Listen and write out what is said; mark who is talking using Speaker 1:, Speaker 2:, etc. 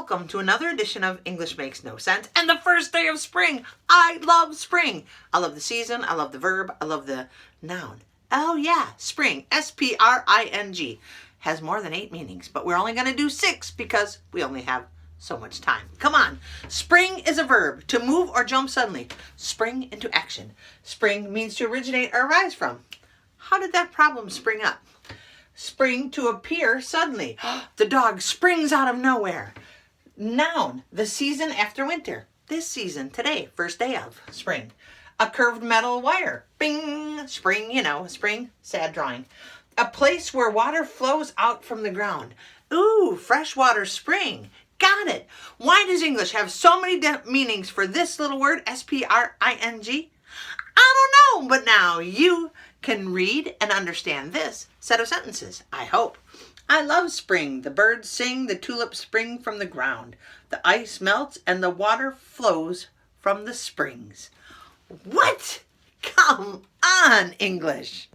Speaker 1: welcome to another edition of English Makes No Sense and the first day of spring. I love spring. I love the season. I love the verb. I love the noun. Oh yeah, spring, S-P-R-I-N-G, has more than 8 meanings, but we're only going to do 6 because we only have so much time. Come on. Spring is a verb, to move or jump suddenly. Spring into action. Spring means to originate or arise from. How did that problem spring up? Spring, to appear suddenly. The dog springs out of nowhere. Noun, the season after winter. This season, today, first day of spring. A curved metal wire. Bing! Spring, spring, sad drawing. A place where water flows out from the ground. Ooh, freshwater spring. Got it. Why does English have so many meanings for this little word, S-P-R-I-N-G? I don't know, but now you can read and understand this set of sentences, I hope. I love spring. The birds sing, the tulips spring from the ground. The ice melts and the water flows from the springs. What? Come on, English.